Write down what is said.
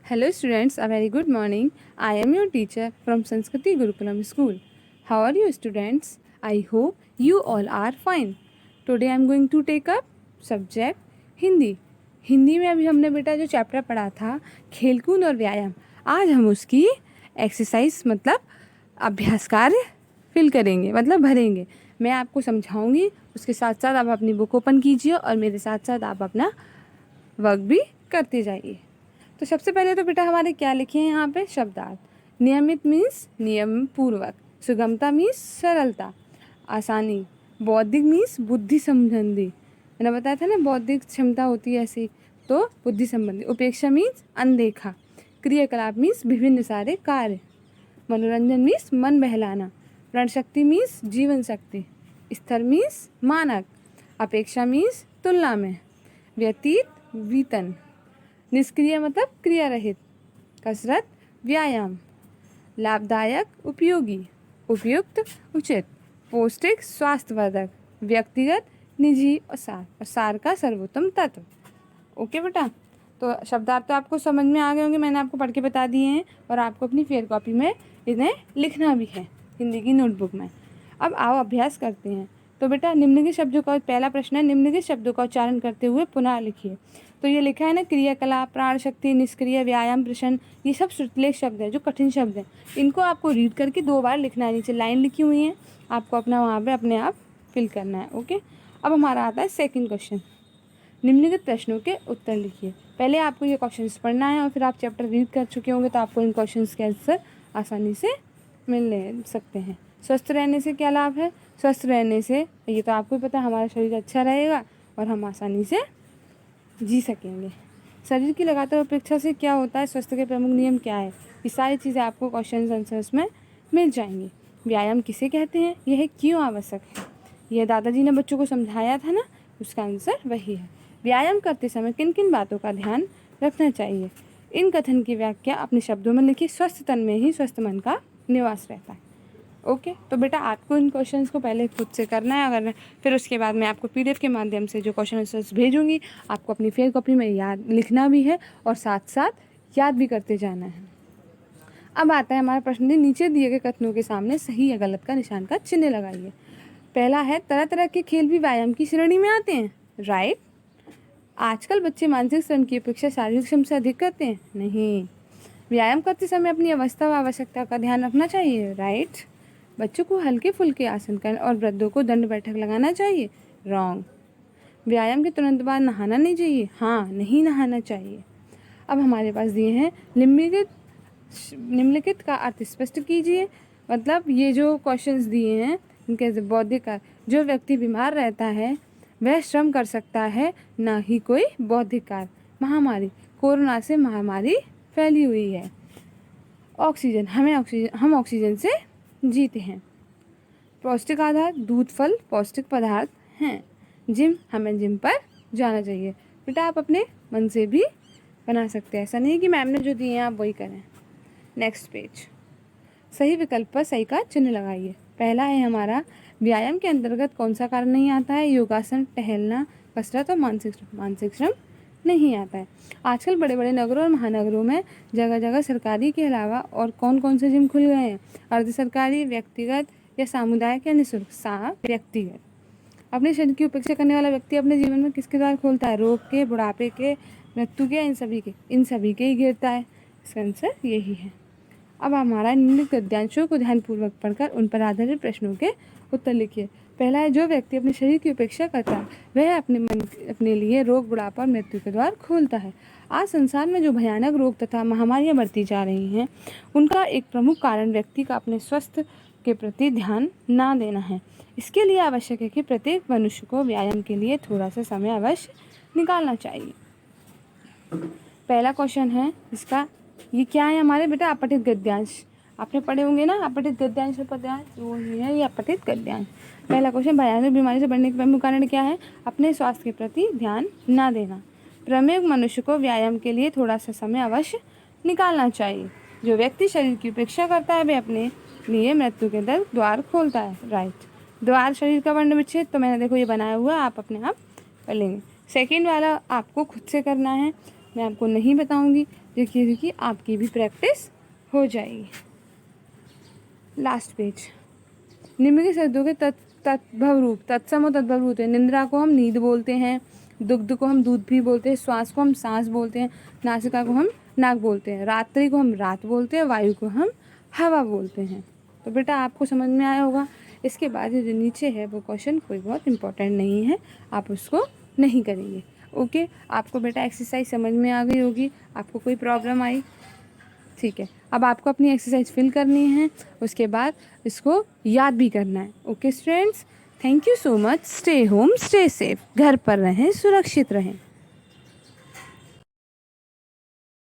Hello students, a very good morning. I am your teacher from Sanskriti Gurukulam School. How are you students? I hope you all are fine. Today I am going to take up subject Hindi. Hindi में अभी हमने बेटा जो chapter पढ़ा था खेलकूद और व्यायाम, आज हम उसकी एक्सरसाइज मतलब अभ्यास कार्य फिल करेंगे मतलब भरेंगे. मैं आपको समझाऊंगी, उसके साथ साथ आप अपनी बुक ओपन कीजिए और मेरे साथ साथ आप अपना वर्क भी करते जाइए. तो सबसे पहले तो बेटा हमारे क्या लिखे हैं यहाँ पे शब्दार्थ. नियमित मीन्स नियम पूर्वक, सुगमता मीन्स सरलता, आसानी, बौद्धिक मीन्स बुद्धि संबंधी, मैंने बताया था ना बौद्धिक क्षमता होती है ऐसी, तो बुद्धि संबंधी. उपेक्षा मीन्स अनदेखा, क्रियाकलाप मीन्स विभिन्न सारे कार्य, मनोरंजन मीन्स मन बहलाना, प्रण शक्ति मीन्स जीवन शक्ति, स्तर मीन्स मानक, अपेक्षा मीन्स तुलना में, व्यतीत वेतन, निष्क्रिय मतलब क्रिया रहित, कसरत व्यायाम, लाभदायक उपयोगी, उपयुक्त उचित, पौष्टिक स्वास्थ्यवर्धक, व्यक्तिगत निजी और सार का सर्वोत्तम तत्व. ओके बेटा, तो शब्दार्थ तो आपको समझ में आ गए होंगे, मैंने आपको पढ़ के बता दिए हैं और आपको अपनी फेयर कॉपी में इन्हें लिखना भी है हिंदी की नोटबुक में. अब आओ अभ्यास करते हैं. तो बेटा निम्नलिखित शब्दों का पहला प्रश्न है, निम्नलिखित शब्दों का उच्चारण करते हुए पुनः लिखिए. तो ये लिखा है ना क्रियाकलाप, प्राण शक्ति, निष्क्रिय, व्यायाम, प्रश्न, ये सब श्रुतलेख शब्द हैं जो कठिन शब्द हैं. इनको आपको रीड करके 2 बार लिखना है. नीचे लाइन लिखी हुई है, आपको अपना वहाँ पे अपने आप फिल करना है. ओके, अब हमारा आता है सेकंड क्वेश्चन. निम्नलिखित प्रश्नों के उत्तर लिखिए. पहले आपको ये क्वेश्चन पढ़ना है और फिर आप चैप्टर रीड कर चुके होंगे तो आपको इन क्वेश्चन के आंसर आसानी से मिल सकते हैं. स्वस्थ रहने से क्या लाभ है? स्वस्थ रहने से ये तो आपको पता है, हमारा शरीर अच्छा रहेगा और हम आसानी से जी सकेंगे. शरीर की लगातार उपेक्षा से क्या होता है? स्वास्थ्य के प्रमुख नियम क्या है? ये सारी चीज़ें आपको क्वेश्चन आंसर्स में मिल जाएंगी. व्यायाम किसे कहते हैं? यह क्यों आवश्यक है? यह दादाजी ने बच्चों को समझाया था ना, उसका आंसर वही है. व्यायाम करते समय किन किन बातों का ध्यान रखना चाहिए? इन कथन की व्याख्या अपने शब्दों में लिखिए. स्वस्थ तन में ही स्वस्थ मन का निवास रहता है. ओके, तो बेटा आपको इन क्वेश्चंस को पहले खुद से करना है, अगर फिर उसके बाद मैं आपको पीडीएफ के माध्यम से जो क्वेश्चन आंसर्स भेजूंगी आपको अपनी फेयर कॉपी में याद लिखना भी है और साथ साथ याद भी करते जाना है. अब आता है हमारा प्रश्न, नीचे दिए गए कथनों के सामने सही या गलत का निशान का चिन्ह लगाइए. पहला है तरह तरह के खेल भी व्यायाम की श्रेणी में आते हैं. राइट. आजकल बच्चे मानसिक श्रम की अपेक्षा शारीरिक श्रम से अधिक करते हैं. नहीं. व्यायाम करते समय अपनी अवस्था व आवश्यकता का ध्यान रखना चाहिए. राइट. बच्चों को हल्के फुल्के आसन करना और वृद्धों को दंड बैठक लगाना चाहिए. रॉन्ग. व्यायाम के तुरंत बाद नहाना नहीं चाहिए. हाँ, नहीं नहाना चाहिए. अब हमारे पास दिए हैं निम्नलिखित का अर्थ स्पष्ट कीजिए. मतलब ये जो क्वेश्चंस दिए हैं इनके बौद्धिक कार्य, जो व्यक्ति बीमार रहता है वह श्रम कर सकता है, ना ही कोई बौद्धिक कार्य. महामारी, कोरोना से महामारी फैली हुई है. ऑक्सीजन, हम ऑक्सीजन से जीते हैं. पौष्टिक आधार, दूध, फल पौष्टिक पदार्थ हैं. जिम, हमें जिम पर जाना चाहिए. बेटा आप अपने मन से भी बना सकते हैं, ऐसा नहीं कि मैम ने जो दिए हैं आप वही करें. Next page. सही विकल्प पर सही का चिन्ह लगाइए. पहला है हमारा व्यायाम के अंतर्गत कौन सा कार्य नहीं आता है? योगासन, टहलना, कसरत और मानसिक श्रम नहीं आता है. आजकल बड़े बड़े नगरों और महानगरों में जगह जगह सरकारी के अलावा और कौन कौन से जिम खुल गए हैं? अर्ध सरकारी, व्यक्तिगत या सामुदायिक या निःशुल्क? व्यक्तिगत. अपने शरीर की उपेक्षा करने वाला व्यक्ति अपने जीवन में किसके द्वार खोलता है? रोग के, बुढ़ापे के, मृत्यु के, इन सभी के ही घेरता है. इसका आंसर यही है. अब हमारा निम्नलिखित गद्यांशों को ध्यानपूर्वक पढ़कर उन पर आधारित प्रश्नों के उत्तर लिखिए. पहला है जो व्यक्ति अपने शरीर की उपेक्षा करता है वह अपने लिए रोग, बुढ़ापा और मृत्यु के द्वार खोलता है. आज संसार में जो भयानक रोग तथा महामारियां बढ़ती जा रही हैं उनका एक प्रमुख कारण व्यक्ति का अपने स्वास्थ्य के प्रति ध्यान ना देना है. इसके लिए आवश्यक है कि प्रत्येक मनुष्य को व्यायाम के लिए थोड़ा सा समय अवश्य निकालना चाहिए. पहला क्वेश्चन है इसका, ये क्या है हमारे बेटा? अपठित गद्यांश. आपने पढ़े होंगे ना अपठित गद्यांश और पद्यांश, वो ही है ये अपठित गद्यांश. पहला क्वेश्चन, भयानक बीमारी से बढ़ने के प्रमुख कारण क्या है? अपने स्वास्थ्य के प्रति ध्यान ना देना. प्रत्येक मनुष्य को व्यायाम के लिए थोड़ा सा समय अवश्य निकालना चाहिए. जो व्यक्ति शरीर की उपेक्षा करता है वह अपने लिए मृत्यु के द्वार खोलता है. राइट. द्वार शरीर का वर्ण विच्छेद, तो मैंने देखो ये बनाया हुआ है, आप अपने आप कर लेंगे. सेकेंड वाला आपको खुद से करना है. मैं आपको नहीं बताऊंगी, क्योंकि आपकी भी प्रैक्टिस हो जाएगी। Last page. निम्नलिखित शब्दों के तद्भव रूप, तत्सम और तद्भव रूप है। निंद्रा को हम नींद बोलते हैं, दुग्ध को हम दूध भी बोलते हैं, श्वास को हम सांस बोलते हैं, नासिका को हम नाक बोलते हैं, रात्रि को हम रात बोलते हैं, वायु को हम हवा बोलते हैं। तो बेटा आपको समझ में आया होगा। इसके बाद जो नीचे है वो क्वेश्चन कोई बहुत इंपॉर्टेंट नहीं है, आप उसको नहीं करेंगे। ओके, आपको बेटा एक्सरसाइज समझ में आ गई होगी। आपको कोई प्रॉब्लम आई? ठीक है, अब आपको अपनी एक्सरसाइज फिल करनी है, उसके बाद इसको याद भी करना है। Okay students, thank you so much. Stay home, stay safe, घर पर रहें, सुरक्षित रहें।